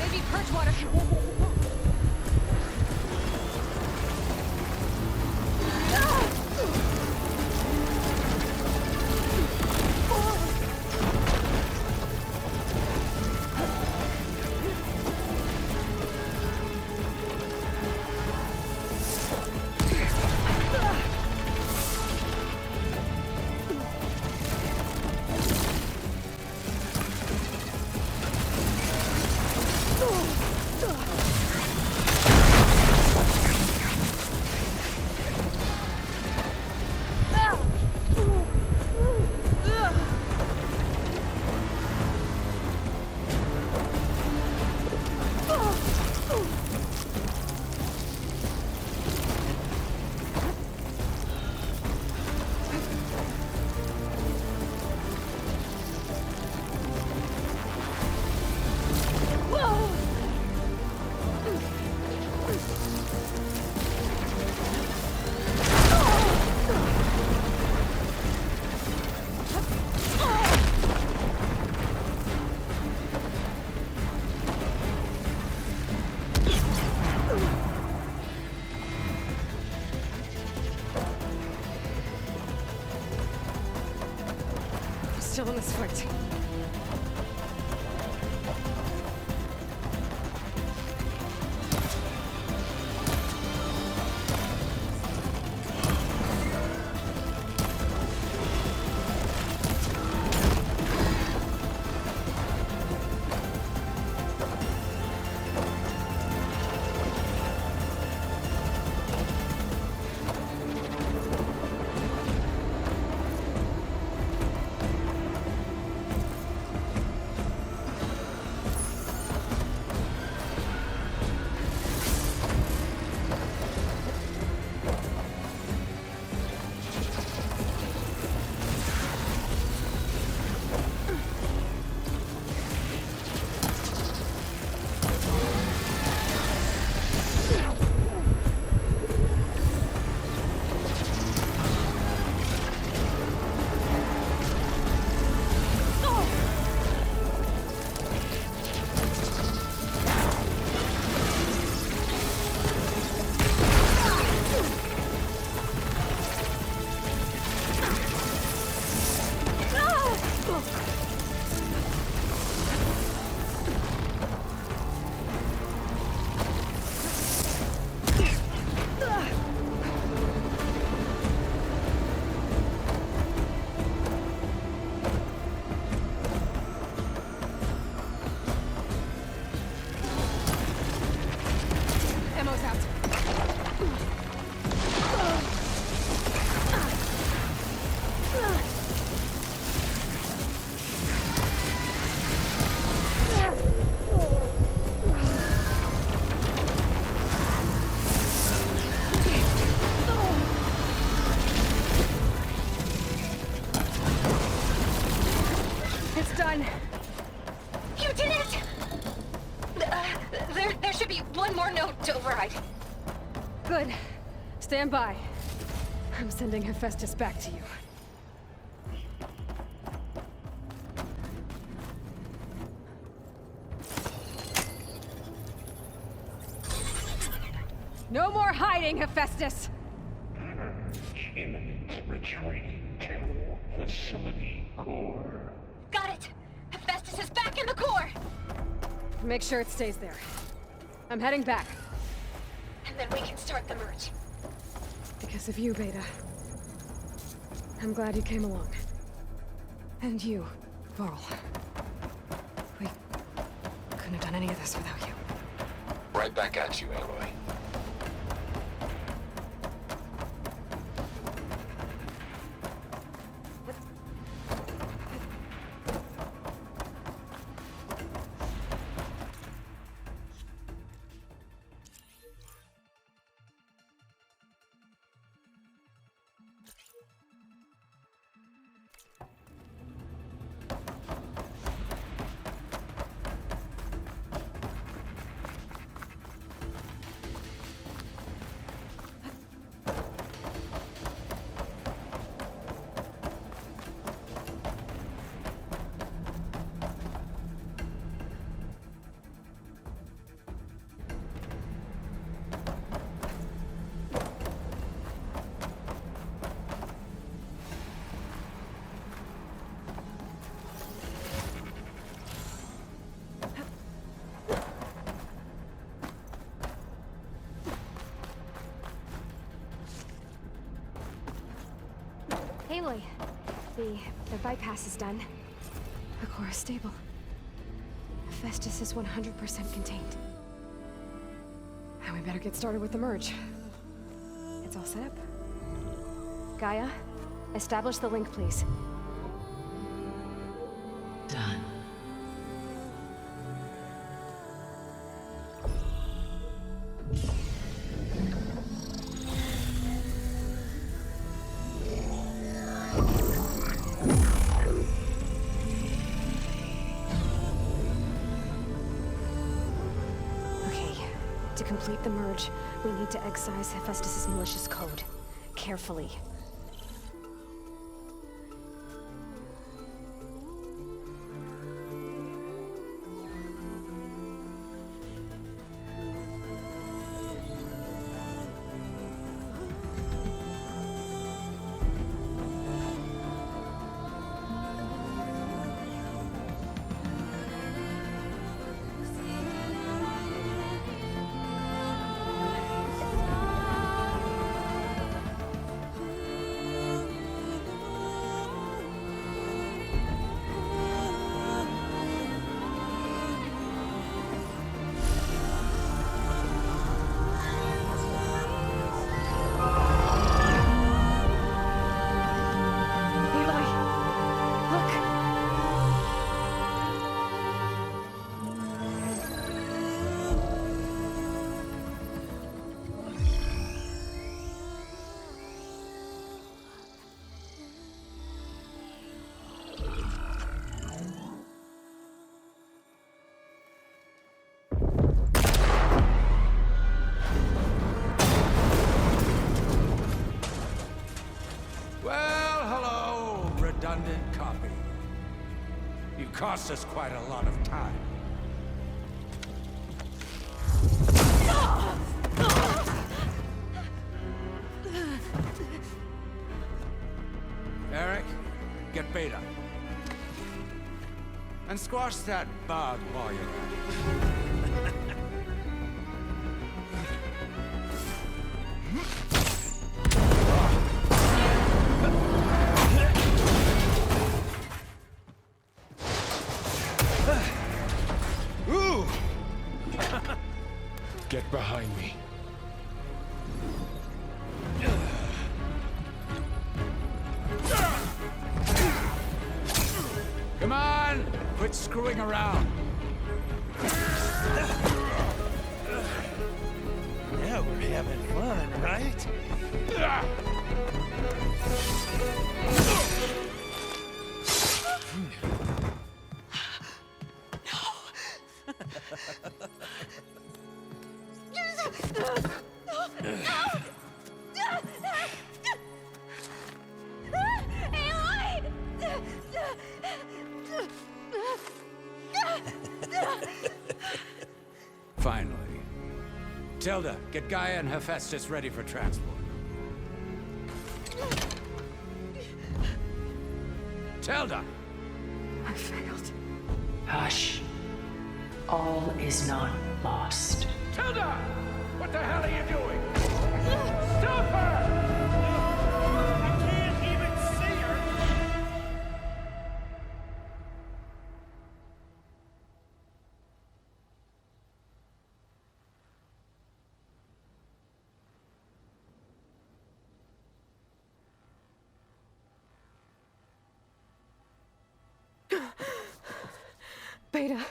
maybe perch water. Still in this fight. Done. You did it! There should be one more note to override. Good. Stand by. I'm sending Hephaestus back to you. No more hiding, Hephaestus! Imminent retreat to facility core. Got it! Hephaestus is back in the core! Make sure it stays there. I'm heading back. And then we can start the merge. Because of you, Beta. I'm glad you came along. And you, Varl. We couldn't have done any of this without you. Right back at you, Aloy. Finally! The bypass is done. The core is stable. Hephaestus is 100% contained. And we better get started with the merge. It's all set up. Gaia, establish the link, please. Done. To complete the merge, we need to excise Hephaestus' malicious code. Carefully. Redundant copy. You cost us quite a lot of time. Eric, get Beta. And squash that bug while you're at it. Get behind me. Come on! Quit screwing around. Yeah, we're having fun, right? Finally. Tilda, get Gaia and Hephaestus ready for transport. Tilda! I failed. Hush. All is not lost. Tilda! What the hell are you doing? Stop her! I can't even see her! Beta.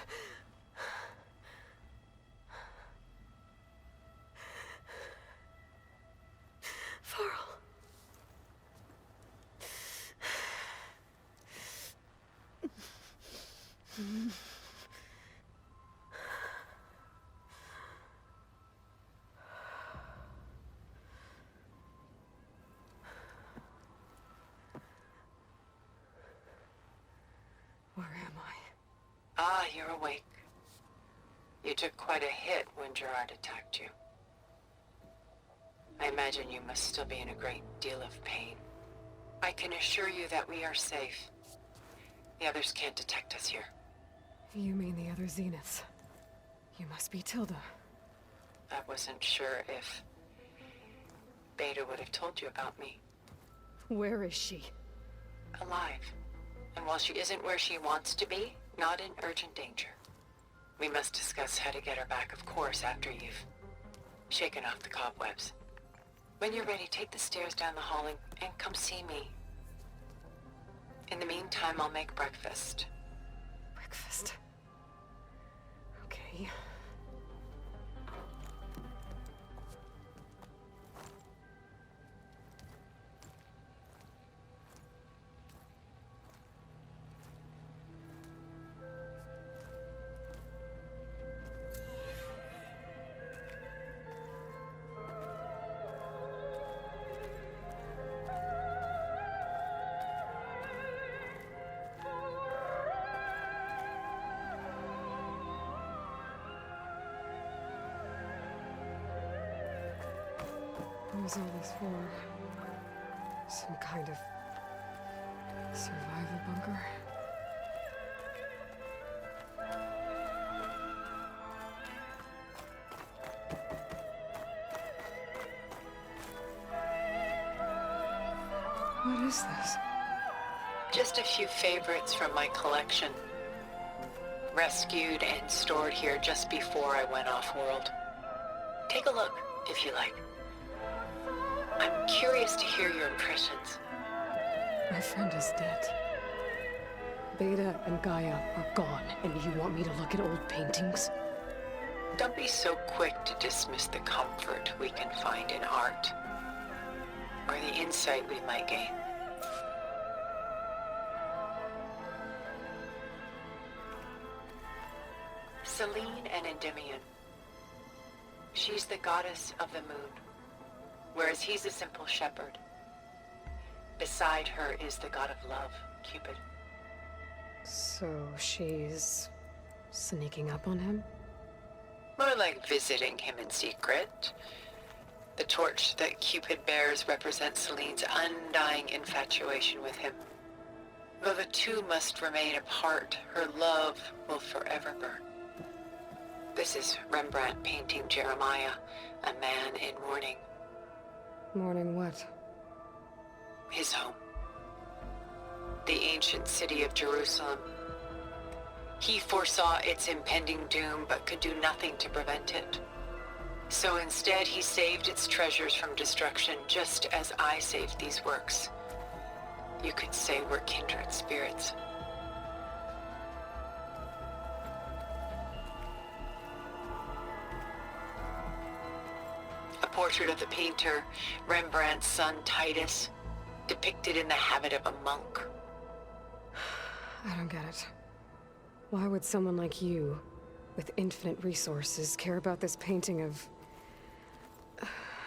Varl. Where am I? Ah, you're awake. You took quite a hit when Gerard attacked you. I imagine you must still be in a great deal of pain. I can assure you that we are safe. The others can't detect us here. You mean the other Zeniths? You must be Tilda. I wasn't sure if Beta would have told you about me. Where is she? alive. And while she isn't where she wants to be, not in urgent danger. We must discuss how to get her back, of course, after you've shaken off the cobwebs. When you're ready, take the stairs down the hall and come see me. In the meantime, I'll make breakfast. Breakfast. Okay. What was all this for? Some kind of survival bunker? What is this? Just a few favorites from my collection. Rescued and stored here just before I went off-world. Take a look, if you like. I'm curious to hear your impressions. My friend is dead. Beta and Gaia are gone, and you want me to look at old paintings? Don't be so quick to dismiss the comfort we can find in art, or the insight we might gain. Selene and Endymion. She's the goddess of the moon, whereas he's a simple shepherd. Beside her is the god of love, Cupid. So she's sneaking up on him? More like visiting him in secret. The torch that Cupid bears represents Selene's undying infatuation with him. Though the two must remain apart, her love will forever burn. This is Rembrandt painting Jeremiah, a man in mourning. Mourning what? His home. The ancient city of Jerusalem. He foresaw its impending doom, but could do nothing to prevent it. So instead, he saved its treasures from destruction, just as I saved these works. You could say we're kindred spirits. A portrait of the painter, Rembrandt's son Titus, depicted in the habit of a monk. I don't get it. Why would someone like you, with infinite resources, care about this painting of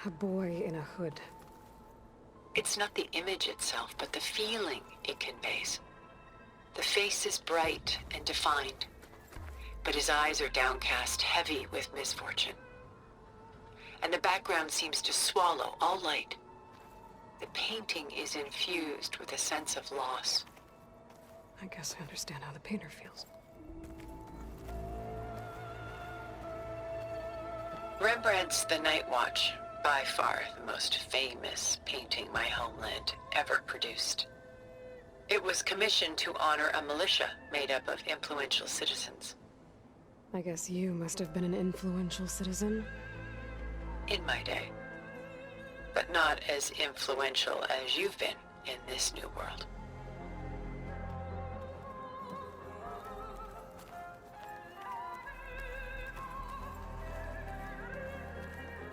a boy in a hood? It's not the image itself, but the feeling it conveys. The face is bright and defined, but his eyes are downcast, heavy with misfortune. And the background seems to swallow all light. The painting is infused with a sense of loss. I guess I understand how the painter feels. Rembrandt's The Night Watch, by far the most famous painting my homeland ever produced. It was commissioned to honor a militia made up of influential citizens. I guess you must have been an influential citizen? In my day. But not as influential as you've been in this new world.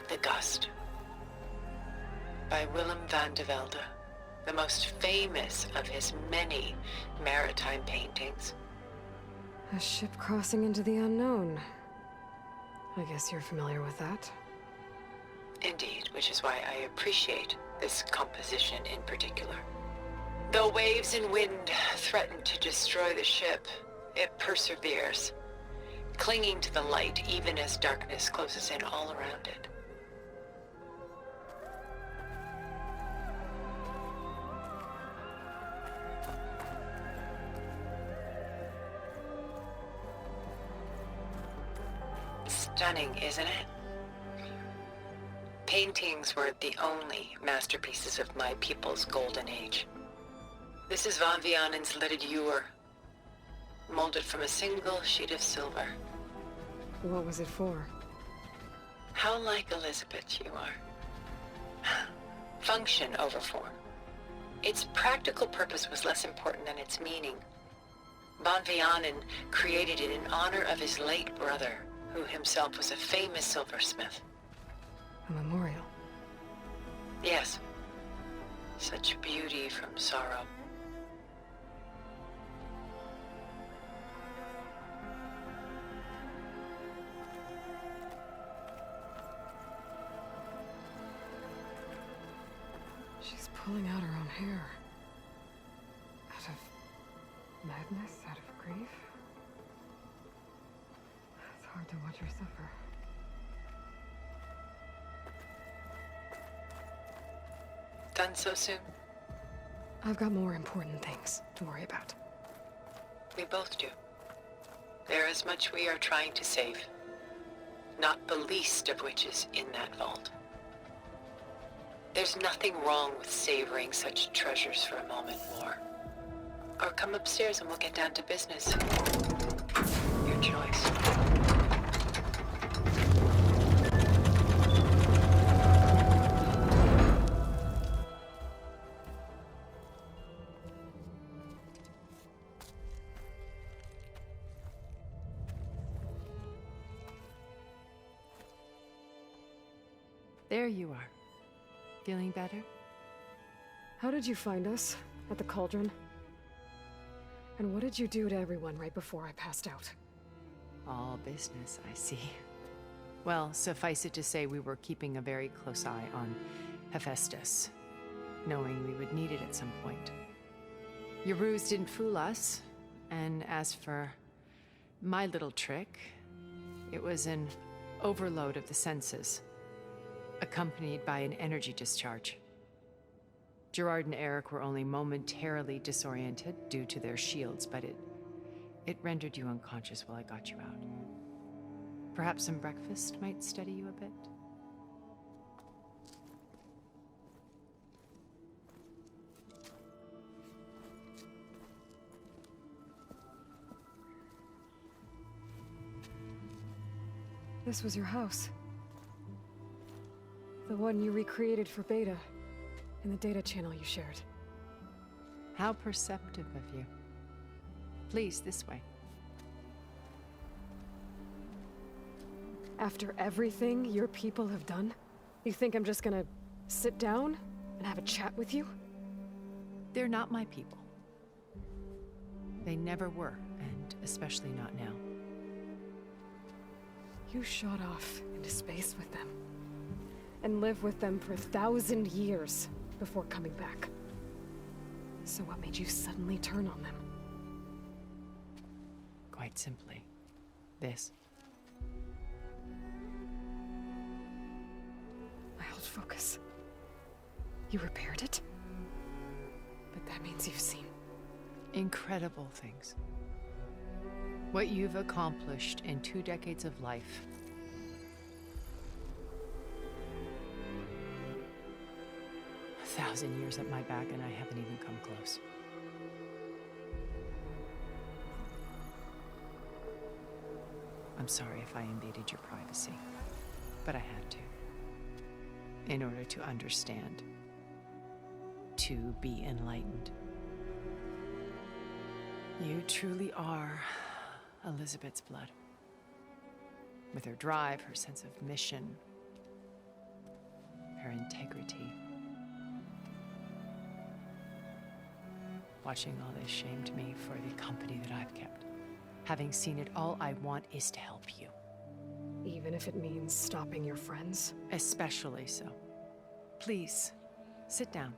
The Gust, by Willem van de Velde, the most famous of his many maritime paintings. A ship crossing into the unknown. I guess you're familiar with that. Indeed, which is why I appreciate this composition in particular. Though waves and wind threaten to destroy the ship, it perseveres, clinging to the light even as darkness closes in all around it. Stunning, isn't it? Paintings were the only masterpieces of my people's golden age. This is Von Vianen's leaded ewer, molded from a single sheet of silver. What was it for? How like Elizabeth you are. Function over form. Its practical purpose was less important than its meaning. Von Vianen created it in honor of his late brother, who himself was a famous silversmith. A memorial. Yes. Such beauty from sorrow. She's pulling out her own hair. Out of madness, out of grief. It's hard to watch her suffer. Done so soon? I've got more important things to worry about. We both do. There is much we are trying to save. Not the least of which is in that vault. There's nothing wrong with savoring such treasures for a moment more. Or come upstairs and we'll get down to business. Your choice. There you are. Feeling better? How did you find us? At the cauldron? And what did you do to everyone right before I passed out? All business, I see. Well, suffice it to say we were keeping a very close eye on Hephaestus, knowing we would need it at some point. Your ruse didn't fool us, and as for my little trick, it was an overload of the senses, accompanied by an energy discharge. Gerard and Eric were only momentarily disoriented due to their shields, but it rendered you unconscious while I got you out. Perhaps some breakfast might steady you a bit? This was your house. The one you recreated for Beta, in the data channel you shared. How perceptive of you. Please, this way. After everything your people have done, you think I'm just gonna sit down and have a chat with you? They're not my people. They never were, and especially not now. You shot off into space with them, and lived with them for 1,000 years before coming back. So what made you suddenly turn on them? Quite simply, this. I held focus. You repaired it? But that means you've seen. Incredible things. What you've accomplished in 2 decades of life. A 1,000 years at my back and I haven't even come close. I'm sorry if I invaded your privacy, but I had to. In order to understand. To be enlightened. You truly are Elizabeth's blood. With her drive, her sense of mission, her integrity. Watching all this shamed me for the company that I've kept. Having seen it, all I want is to help you. Even if it means stopping your friends? Especially so. Please, sit down.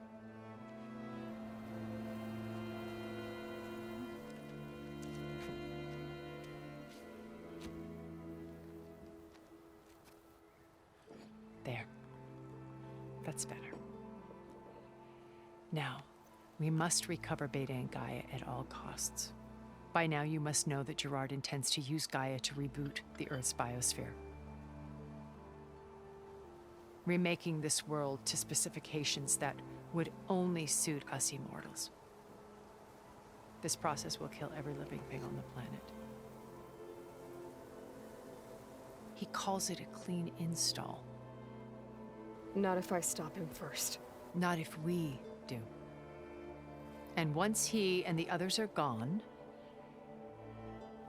There. That's better. Now, we must recover Beta and Gaia at all costs. By now, you must know that Gerard intends to use Gaia to reboot the Earth's biosphere. Remaking this world to specifications that would only suit us immortals. This process will kill every living thing on the planet. He calls it a clean install. Not if I stop him first. Not if we do. And once he and the others are gone,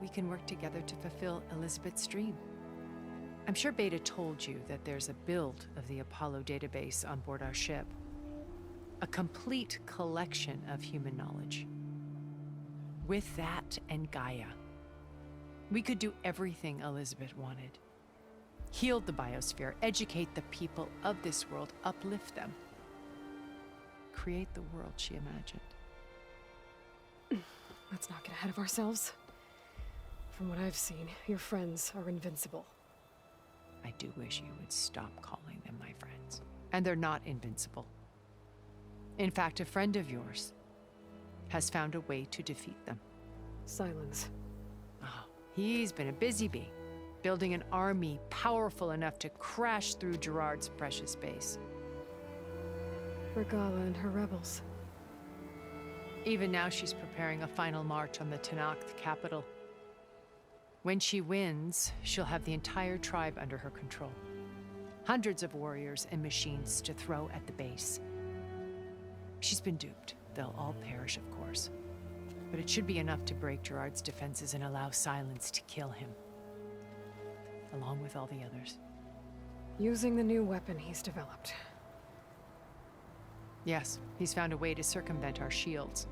we can work together to fulfill Elizabeth's dream. I'm sure Beta told you that there's a build of the Apollo database on board our ship. A complete collection of human knowledge. With that and Gaia, we could do everything Elizabeth wanted. Heal the biosphere, educate the people of this world, uplift them. Create the world she imagined. Let's not get ahead of ourselves. From what I've seen, your friends are invincible. I do wish you would stop calling them my friends. And they're not invincible. In fact, a friend of yours has found a way to defeat them. Silence. Oh, he's been a busy bee, building an army powerful enough to crash through Gerard's precious base. Regala and her rebels. Even now, she's preparing a final march on the Tenakth capital. When she wins, she'll have the entire tribe under her control. Hundreds of warriors and machines to throw at the base. She's been duped. They'll all perish, of course. But it should be enough to break Gerard's defenses and allow Silence to kill him. Along with all the others. Using the new weapon he's developed. Yes, he's found a way to circumvent our shields.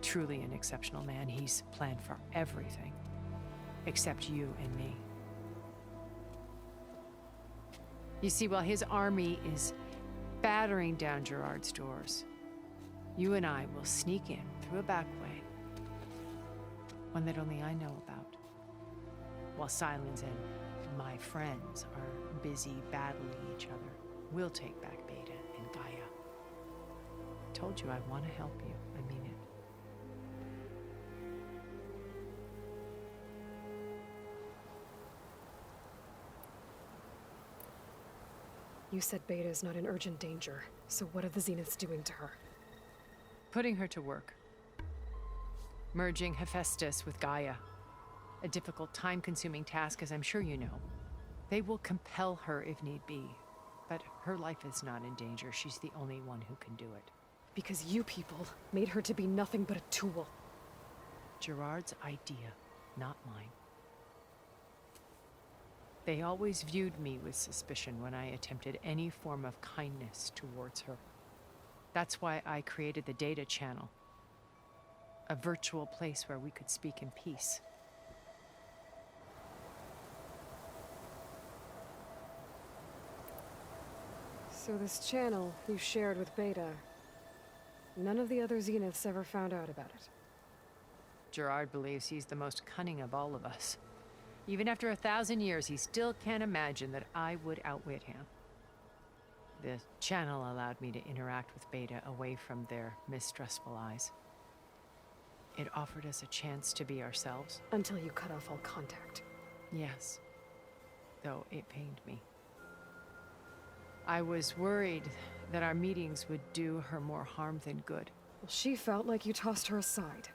Truly an exceptional man. He's planned for everything. Except you and me. You see, while his army is battering down Gerard's doors, you and I will sneak in through a back way. One that only I know about. While Silence and my friends are busy battling each other, we'll take back Beta and Gaia. I told you I want to help you. I mean it. You said Beta is not in urgent danger, so what are the Zeniths doing to her? Putting her to work. Merging Hephaestus with Gaia. A difficult, time-consuming task, as I'm sure you know. They will compel her if need be. But her life is not in danger. She's the only one who can do it. Because you people made her to be nothing but a tool. Gerard's idea, not mine. They always viewed me with suspicion when I attempted any form of kindness towards her. That's why I created the data channel. A virtual place where we could speak in peace. So this channel you shared with Beta, none of the other Zeniths ever found out about it. Gerard believes he's the most cunning of all of us. Even after 1,000 years, he still can't imagine that I would outwit him. The channel allowed me to interact with Beta away from their mistrustful eyes. It offered us a chance to be ourselves. Until you cut off all contact. Yes, though it pained me. I was worried that our meetings would do her more harm than good. Well, she felt like you tossed her aside.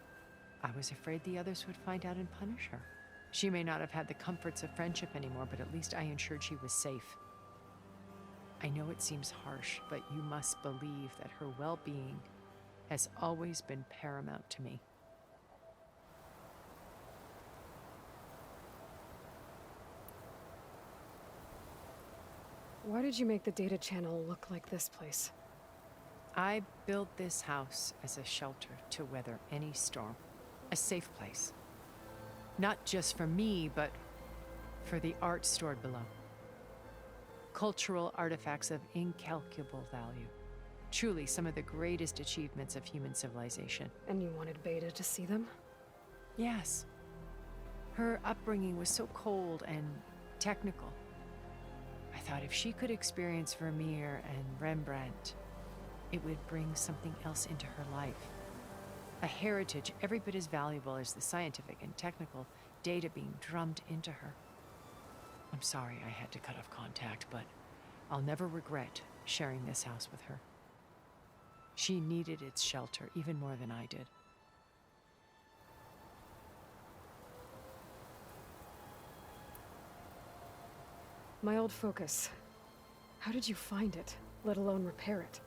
I was afraid the others would find out and punish her. She may not have had the comforts of friendship anymore, but at least I ensured she was safe. I know it seems harsh, but you must believe that her well-being has always been paramount to me. Why did you make the data channel look like this place? I built this house as a shelter to weather any storm. A safe place. Not just for me, but for the art stored below. Cultural artifacts of incalculable value. Truly some of the greatest achievements of human civilization. And you wanted Beta to see them? Yes. Her upbringing was so cold and technical. I thought if she could experience Vermeer and Rembrandt, it would bring something else into her life. A heritage every bit as valuable as the scientific and technical data being drummed into her. I'm sorry I had to cut off contact, but I'll never regret sharing this house with her. She needed its shelter even more than I did. My old focus. How did you find it, let alone repair it?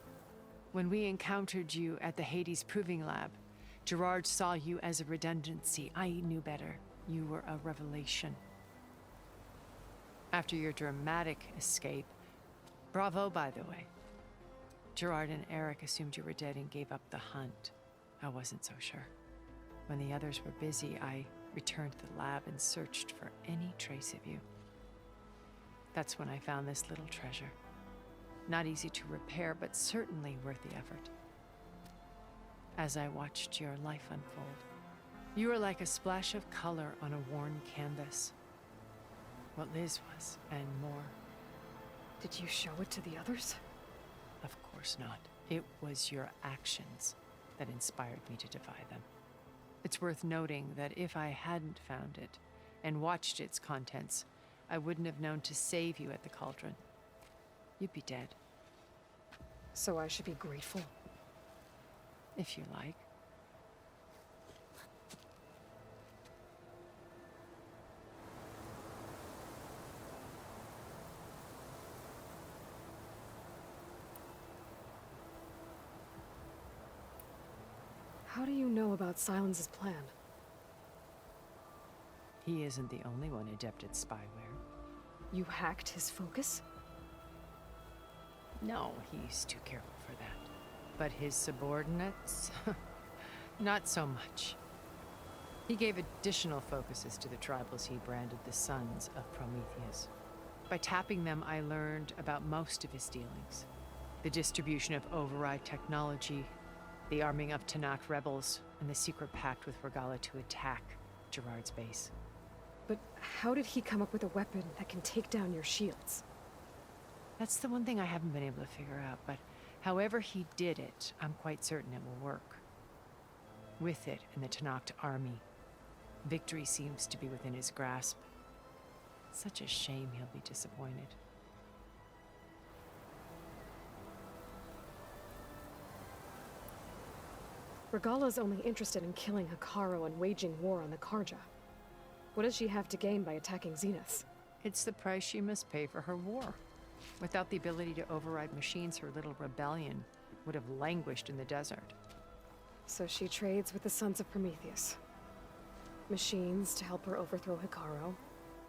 When we encountered you at the Hades Proving Lab, Gerard saw you as a redundancy. I knew better. You were a revelation. After your dramatic escape, bravo, by the way. Gerard and Eric assumed you were dead and gave up the hunt. I wasn't so sure. When the others were busy, I returned to the lab and searched for any trace of you. That's when I found this little treasure. Not easy to repair, but certainly worth the effort. As I watched your life unfold, you were like a splash of color on a worn canvas. What Liz was, and more. Did you show it to the others? Of course not. It was your actions that inspired me to defy them. It's worth noting that if I hadn't found it and watched its contents, I wouldn't have known to save you at the cauldron. You'd be dead. So I should be grateful? If you like. How do you know about Silence's plan? He isn't the only one adept at spyware. You hacked his focus? No, he's too careful for that. But his subordinates? Not so much. He gave additional focuses to the tribals he branded the Sons of Prometheus. By tapping them, I learned about most of his dealings. The distribution of override technology, the arming of Tanakh rebels, and the secret pact with Regala to attack Gerard's base. But how did he come up with a weapon that can take down your shields? That's the one thing I haven't been able to figure out, but however he did it, I'm quite certain it will work. With it and the Tanakh army, victory seems to be within his grasp. Such a shame he'll be disappointed. Regala's only interested in killing Hekarro and waging war on the Karja. What does she have to gain by attacking Zenith? It's the price she must pay for her war. Without the ability to override machines, her little rebellion would have languished in the desert. So she trades with the Sons of Prometheus. Machines to help her overthrow Hekarro.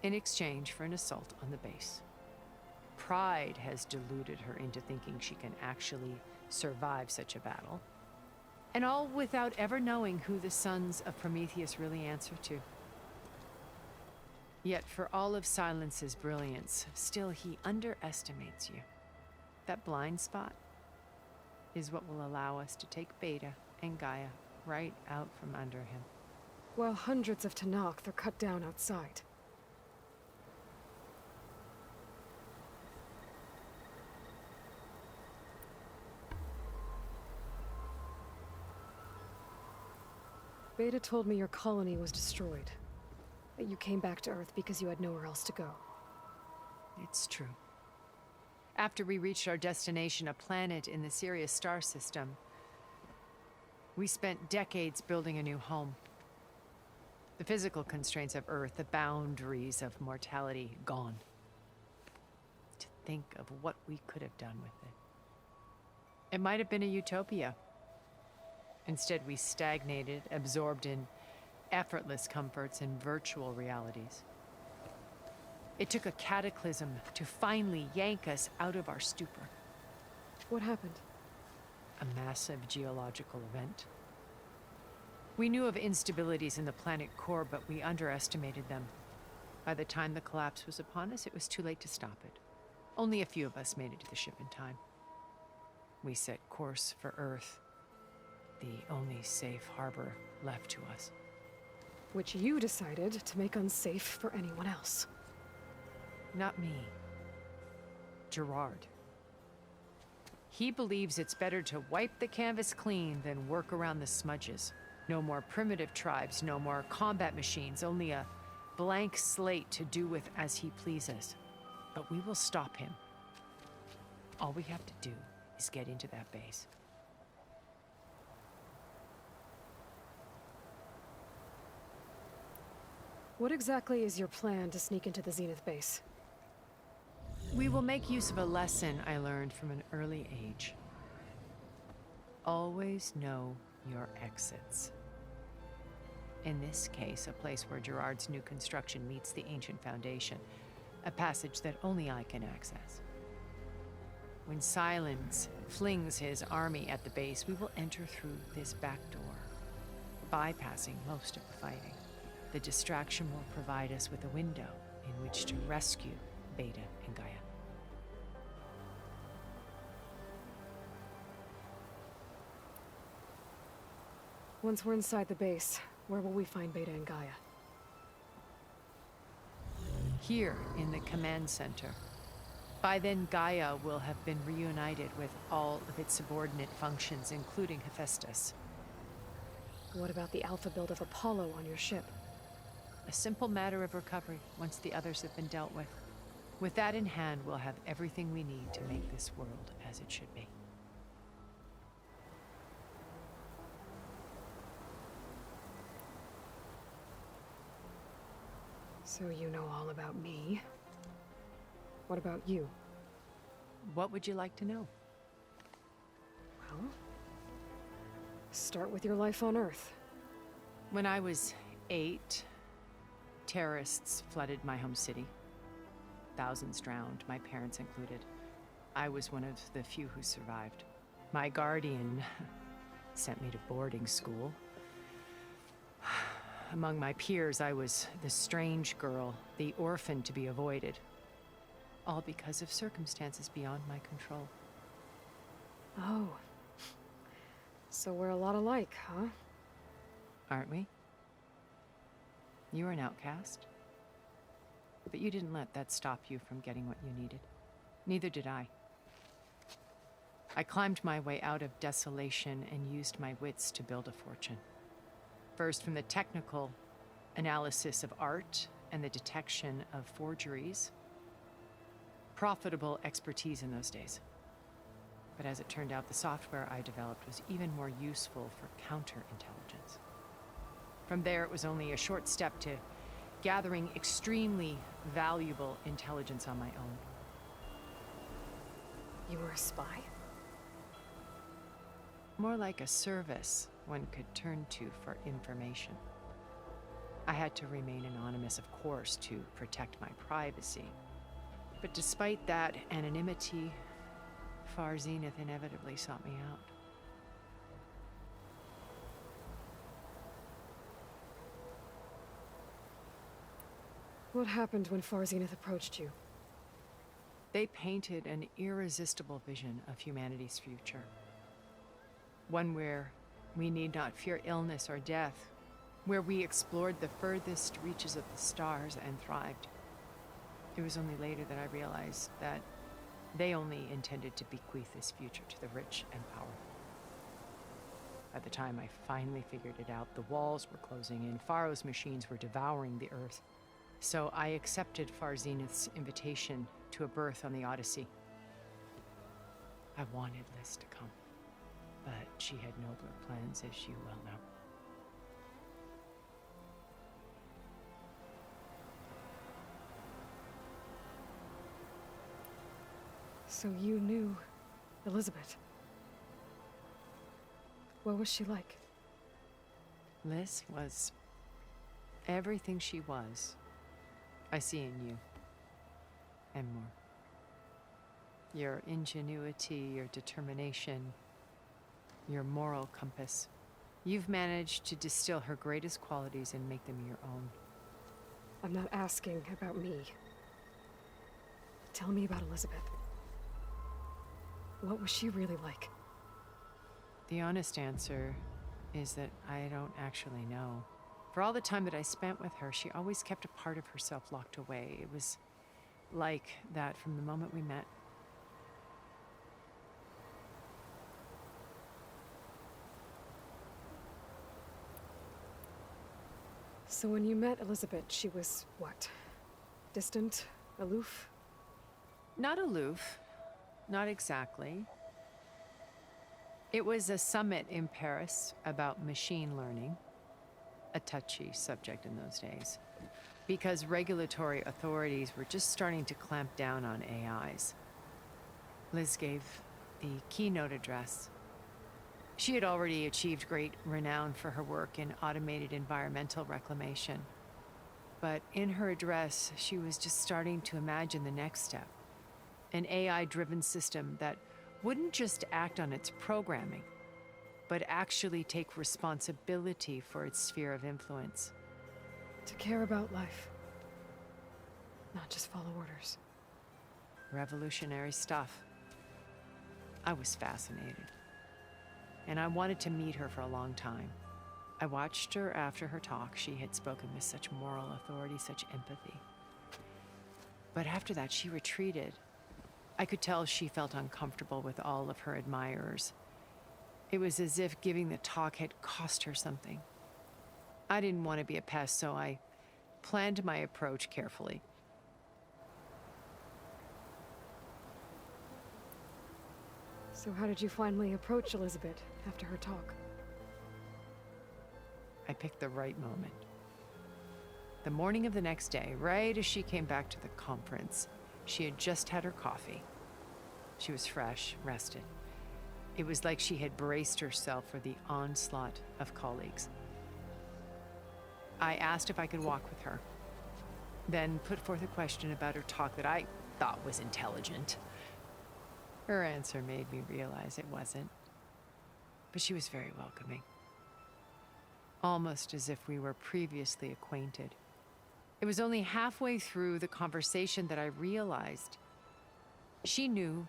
In exchange for an assault on the base. Pride has deluded her into thinking she can actually survive such a battle. And all without ever knowing who the Sons of Prometheus really answer to. Yet for all of Silence's brilliance, still he underestimates you. That blind spot is what will allow us to take Beta and Gaia right out from under him. While hundreds of Tanakh are cut down outside. Beta told me your colony was destroyed. That you came back to Earth because you had nowhere else to go. It's true. After we reached our destination, a planet in the Sirius star system, we spent decades building a new home. The physical constraints of Earth, the boundaries of mortality, gone. To think of what we could have done with it. It might have been a utopia. Instead, we stagnated, absorbed in effortless comforts and virtual realities. It took a cataclysm to finally yank us out of our stupor. What happened? A massive geological event. We knew of instabilities in the planet core, but we underestimated them. By the time the collapse was upon us, it was too late to stop it. Only a few of us made it to the ship in time. We set course for Earth, the only safe harbor left to us. Which you decided to make unsafe for anyone else. Not me. Gerard. He believes it's better to wipe the canvas clean than work around the smudges. No more primitive tribes, no more combat machines, only a blank slate to do with as he pleases. But we will stop him. All we have to do is get into that base. What exactly is your plan to sneak into the Zenith base? We will make use of a lesson I learned from an early age. Always know your exits. In this case, a place where Gerard's new construction meets the ancient foundation, a passage that only I can access. When Silence flings his army at the base, we will enter through this back door, bypassing most of the fighting. The distraction will provide us with a window in which to rescue Beta and Gaia. Once we're inside the base, where will we find Beta and Gaia? Here in the command center. By then, Gaia will have been reunited with all of its subordinate functions, including Hephaestus. What about the alpha build of Apollo on your ship? A simple matter of recovery once the others have been dealt with. With that in hand, we'll have everything we need to make this world as it should be. So you know all about me. What about you? What would you like to know? Well, start with your life on Earth. When I was 8, terrorists flooded my home city. Thousands drowned, my parents included. I was one of the few who survived. My guardian sent me to boarding school. Among my peers, I was the strange girl, the orphan to be avoided. All because of circumstances beyond my control. Oh. So we're a lot alike, huh? Aren't we? You were an outcast. But you didn't let that stop you from getting what you needed. Neither did I. I climbed my way out of desolation and used my wits to build a fortune. First, from the technical analysis of art and the detection of forgeries. Profitable expertise in those days. But as it turned out, the software I developed was even more useful for counterintelligence. From there, it was only a short step to gathering extremely valuable intelligence on my own. You were a spy? More like a service one could turn to for information. I had to remain anonymous, of course, to protect my privacy. But despite that anonymity, Far Zenith inevitably sought me out. What happened when Far Zenith approached you? They painted an irresistible vision of humanity's future. One where we need not fear illness or death, where we explored the furthest reaches of the stars and thrived. It was only later that I realized that they only intended to bequeath this future to the rich and powerful. By the time I finally figured it out, the walls were closing in, Pharaoh's machines were devouring the earth. So I accepted Far Zenith's invitation to a berth on the Odyssey. I wanted Liz to come, but she had nobler plans, as you well know. So you knew Elizabeth. What was she like? Liz was everything she was. I see in you. And more. Your ingenuity, your determination, your moral compass. You've managed to distill her greatest qualities and make them your own. I'm not asking about me. Tell me about Elizabeth. What was she really like? The honest answer is that I don't actually know. For all the time that I spent with her, she always kept a part of herself locked away. It was like that from the moment we met. So when you met Elizabeth, she was what? Distant? Aloof? Not aloof. Not exactly. It was a summit in Paris about machine learning. A touchy subject in those days. because regulatory authorities were just starting to clamp down on AIs. Liz gave the keynote address. She had already achieved great renown for her work in automated environmental reclamation. But in her address, she was just starting to imagine the next step. An AI-driven system that wouldn't just act on its programming, but actually take responsibility for its sphere of influence. To care about life. Not just follow orders. Revolutionary stuff. I was fascinated. And I wanted to meet her for a long time. I watched her after her talk. She had spoken with such moral authority, such empathy. But after that, she retreated. I could tell she felt uncomfortable with all of her admirers. It was as if giving the talk had cost her something. I didn't want to be a pest, so I planned my approach carefully. So how did you finally approach Elizabeth after her talk? I picked the right moment. The morning of the next day, right as she came back to the conference, she had just had her coffee. She was fresh, rested. It was like she had braced herself for the onslaught of colleagues. I asked if I could walk with her, then put forth a question about her talk that I thought was intelligent. Her answer made me realize it wasn't, but she was very welcoming. Almost as if we were previously acquainted. It was only halfway through the conversation that I realized she knew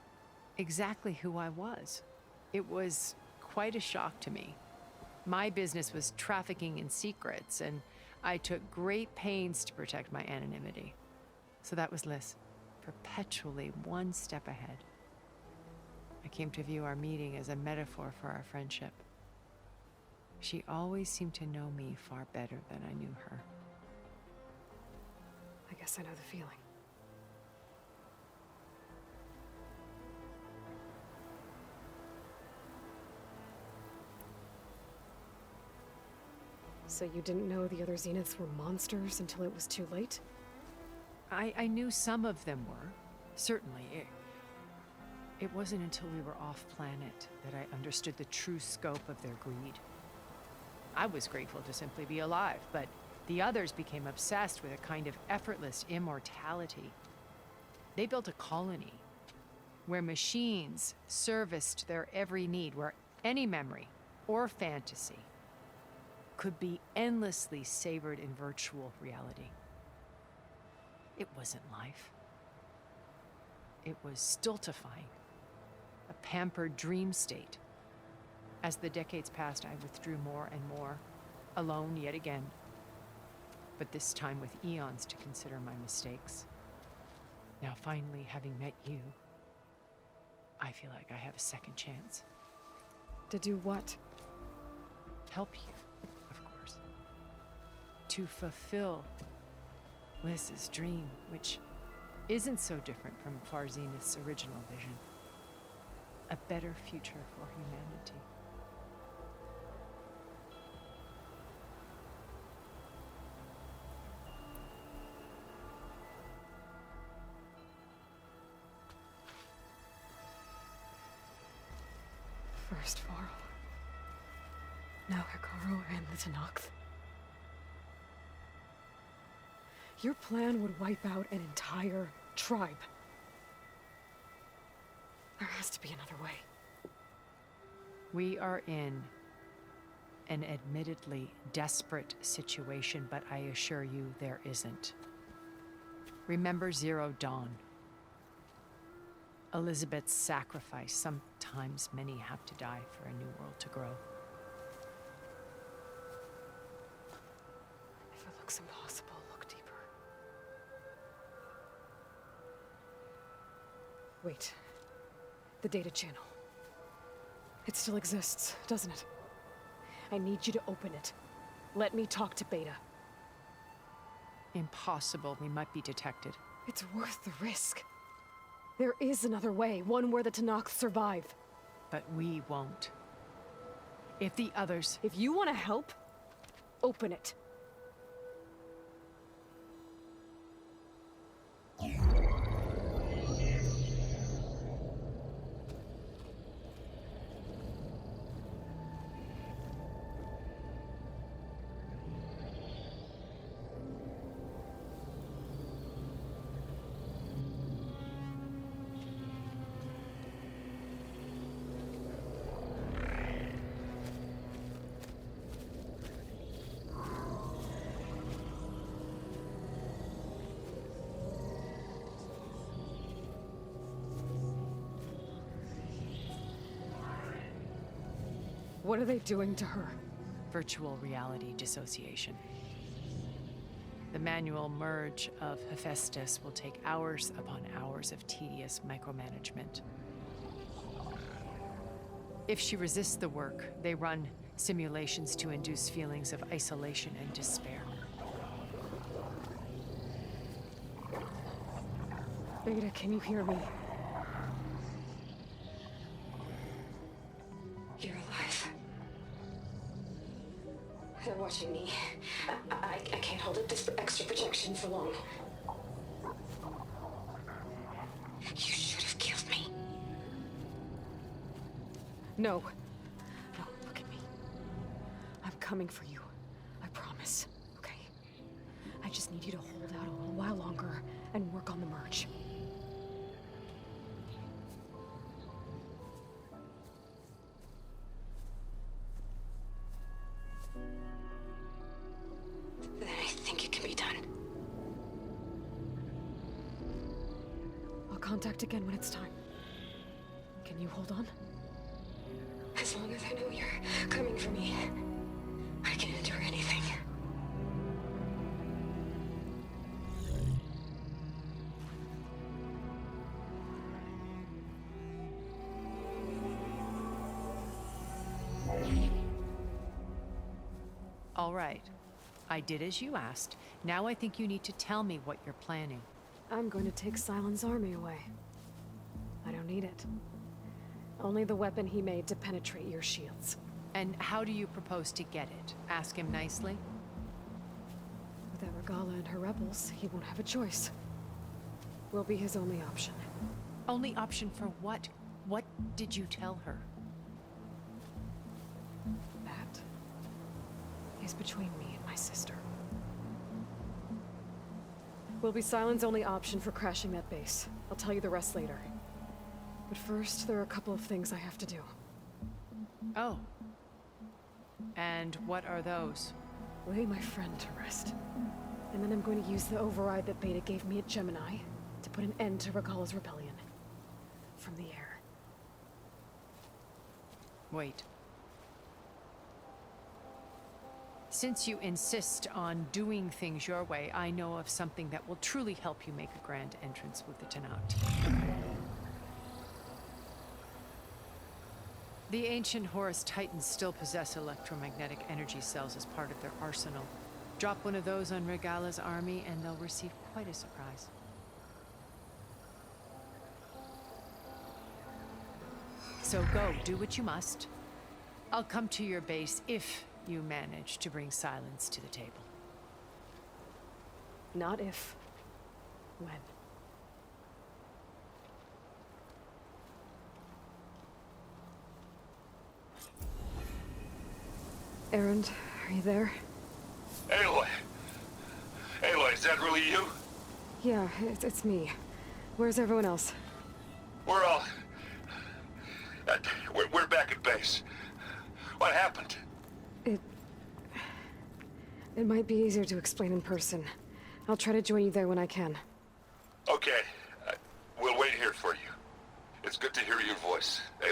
exactly who I was. It was quite a shock to me. My business was trafficking in secrets, and I took great pains to protect my anonymity. So that was Liz, perpetually one step ahead. I came to view our meeting as a metaphor for our friendship. She always seemed to know me far better than I knew her. I guess I know the feeling. So you didn't know the other Zeniths were monsters until it was too late? I knew some of them were, certainly. It wasn't until we were off-planet that I understood the true scope of their greed. I was grateful to simply be alive, but the others became obsessed with a kind of effortless immortality. They built a colony where machines serviced their every need, where any memory or fantasy could be endlessly savored in virtual reality. It wasn't life. It was stultifying, a pampered dream state. As the decades passed, I withdrew more and more, alone yet again, but this time with eons to consider my mistakes. Now finally, having met you, I feel like I have a second chance. To do what? Help you, of course. To fulfill Liz's dream, which isn't so different from Far Zenith's original vision. A better future for humanity. First Varl. Now Hikaru and the Tenakth. Your plan would wipe out an entire tribe. There has to be another way. We are in an admittedly desperate situation, but I assure you there isn't. Remember Zero Dawn. Elizabeth's sacrifice. Sometimes many have to die for a new world to grow. If it looks impossible, look deeper. Wait. The data channel. It still exists, doesn't it? I need you to open it. Let me talk to Beta. Impossible. We might be detected. It's worth the risk. There is another way, one where the Tenakth survive. But we won't. If the others... If you want to help, open it. What are they doing to her? Virtual reality dissociation. The manual merge of Hephaestus will take hours upon hours of tedious micromanagement. If she resists the work, they run simulations to induce feelings of isolation and despair. Beta, can you hear me? You're alive. They're watching me. I can't hold up this extra protection for long. You should have killed me. No. No, look at me. I'm coming for you. I promise. Okay? I just need you to hold out a little while longer and work on the merge. Then I think it can be done. I'll contact again when it's time. Can you hold on? As long as I know you're coming for me, I can endure anything. All right. I did as you asked. Now I think you need to tell me what you're planning. I'm going to take Silent's army away. I don't need it. Only the weapon he made to penetrate your shields. And how do you propose to get it? Ask him nicely? Without Regala and her rebels, he won't have a choice. We'll be his only option. Only option for what? What did you tell her? That is between me and my sister. Will be Silent's only option for crashing that base. I'll tell you the rest later. But first, there are a couple of things I have to do. Oh. And what are those? Lay my friend to rest. And then I'm going to use the override that Beta gave me at Gemini to put an end to Regala's rebellion. From the air. Wait. Since you insist on doing things your way, I know of something that will truly help you make a grand entrance with the Tenat. The ancient Horus Titans still possess electromagnetic energy cells as part of their arsenal. Drop one of those on Regala's army and they'll receive quite a surprise. So go, do what you must. I'll come to your base if you manage to bring Silence to the table. Not if. When. Erend, are you there? Aloy! Aloy, is that really you? Yeah, it's me. Where's everyone else? We're all... we're back at base. What happened? It might be easier to explain in person. I'll try to join you there when I can. Okay. We'll wait here for you. It's good to hear your voice, Aloy.